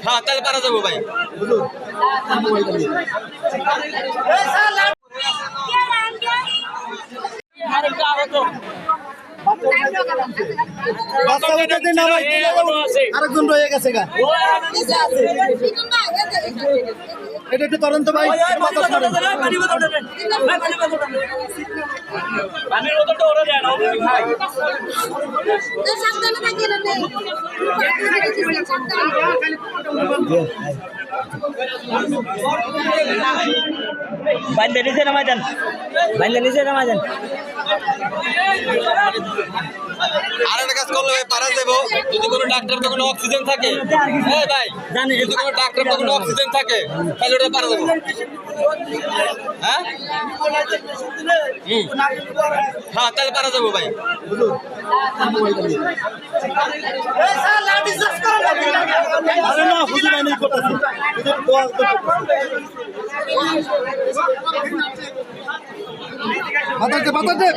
হ্যাঁ তাহলে পারা যাবো ভাই। আরেকজন রয়ে গেছে গা, এটা একটু তদন্ত ভাই। বাইন্দে নিচে নামাই দেন, বাইন্দে নিচে নামাই দেন। আরেকটা কাজ করলে ভাই পারা যাবো, যদি কোনো ডাক্তার তো কোনো অক্সিজেন থাকে, হ্যাঁ ভাই যদি কোনো ডাক্তার তো কোনো অক্সিজেন থাকে তাহলে ওটা পারা যাবো। হ্যাঁ হ্যাঁ তাহলে পারা যাবো ভাই।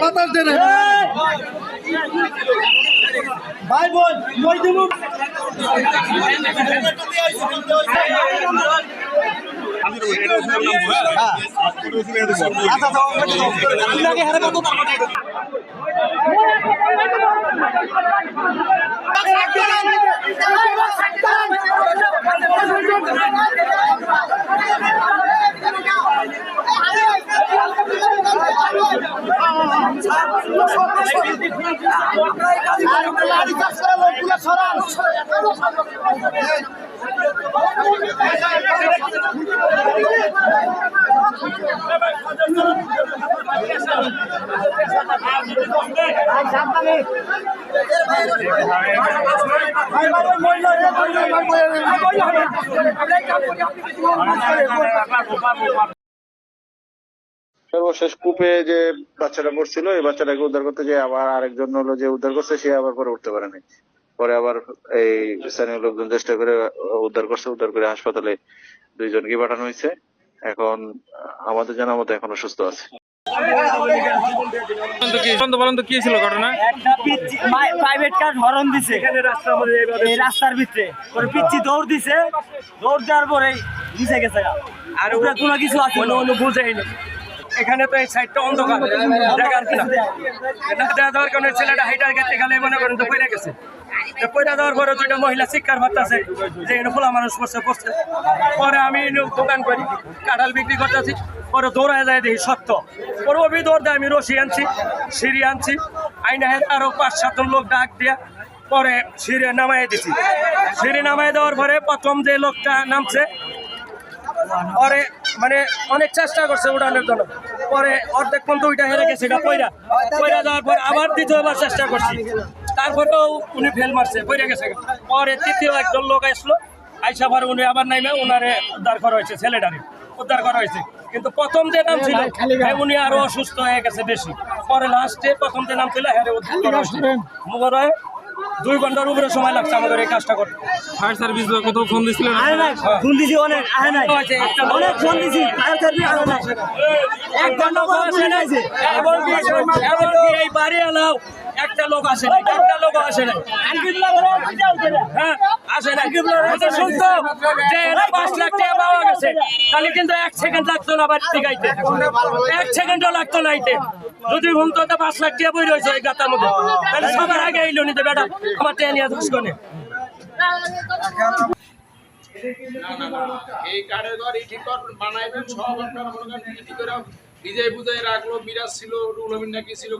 বাতাস দে রে ভাই, বল মই দেব। সর্বশেষ কূপে যে বাচ্চাটা পড়ছিল, এই বাচ্চাটাকে উদ্ধার করতে যে আবার আরেকজন হলো যে উদ্ধার করছে, সে আবার পরে উঠতে পারেনি। পরে আবার এই স্থানীয় লোকজন চেষ্টা করে উদ্ধার করছে, উদ্ধার করে হাসপাতালে দুইজনকে পাঠানো হয়েছে। এখন আমাদের জানা মতো এখনো সুস্থ আছে। কি ছিল ঘটনা? প্রাইভেট কার হরন দিছে এই রাস্তার ভিতরে, পরে পিচ্ছি দৌড় দিছে, দৌড় দেওয়ার পরে নিচে গেছে। আর ওরা কোনো কিছু আছে বুঝেইনি। এখানে তো এই সাইডটা অন্ধকার দেখার কি না দেওয়ার কারণে ছেলেটা হাইটার গেছে, গেলে মনে করেন তো পড়ে গেছে। পয়লা দেওয়ার পরে দুইটা মহিলা শিক্ষার ভাবতেছে যে এনে খোলা মানুষ পড়ছে। পরে আমি দোকান করি, কাঁঠাল বিক্রি করতেছি। পরে দৌড়ায় যায় দেখি সত্য। পরে অভি দৌড় দেয়, আমি রশি আনছি, সিঁড়ি আনছি, আইনা আরো 5-7 জন লোক ডাক দিয়া পরে সিঁড়ি নামাই দিছি। সিঁড়ি নামাই দেওয়ার পরে প্রথম যে লোকটা নামছে পরে মানে অনেক চেষ্টা করছে উঠানোর জন্য, পরে অর্ধেক পর্যন্ত ওইটা হেরে গেছে। এটা পয়রা যাওয়ার পর আবার দ্বিতীয়বার চেষ্টা করছি, তারপরেও উনি ফেল মারছে, পয়রা গেছে। পরে তৃতীয় একজন লোক আসলো, আইসা পরে উনি আবার নামে ওনারে উদ্ধার করা হয়েছে, ছেলেটারে উদ্ধার করা হয়েছে। কিন্তু প্রথম যে নাম ছিল উনি আরো অসুস্থ হয়ে গেছে বেশি। পরে লাস্টে প্রথম যে নাম ছিল হ্যাঁ উদ্ধার করা হয়েছে। 2 ঘন্টার উপরে সময় লাগছে আমাদের এই কাজটা করতে। ফায়ার সার্ভিস কোথাও ফোন দিছিলেন? ফোন দিছি অনেক, অনেক ফোন দিছি। একটা লোক আসে নাই, এমনকি এই বাড়ি এলাও একটা লোক আসে নাই, একটা লোক আসে নাই। হ্যাঁ আসে নাই। শুনতো যে 5 লাখ টাকা পাওয়া গেছে, তাহলে কিন্তু 1 সেকেন্ড লাগতো না বাড়ি থেকে আইতে, 1 সেকেন্ডও লাগতো না আইতে। যদি ঘুমতো 5 লাখ টাকা বই রয়েছে ওই গাতার মধ্যে, তাহলে সবার আগে আইলো নিতে বেটা আমার টেন নিয়ে ধস করে। এই কাঠের ঘর এই ঠিক বানাইবেন সব আপনারা মনে করেন বিজয় বুঝাই রাখলো, মিরাজ ছিল, রুল নাকি ছিল।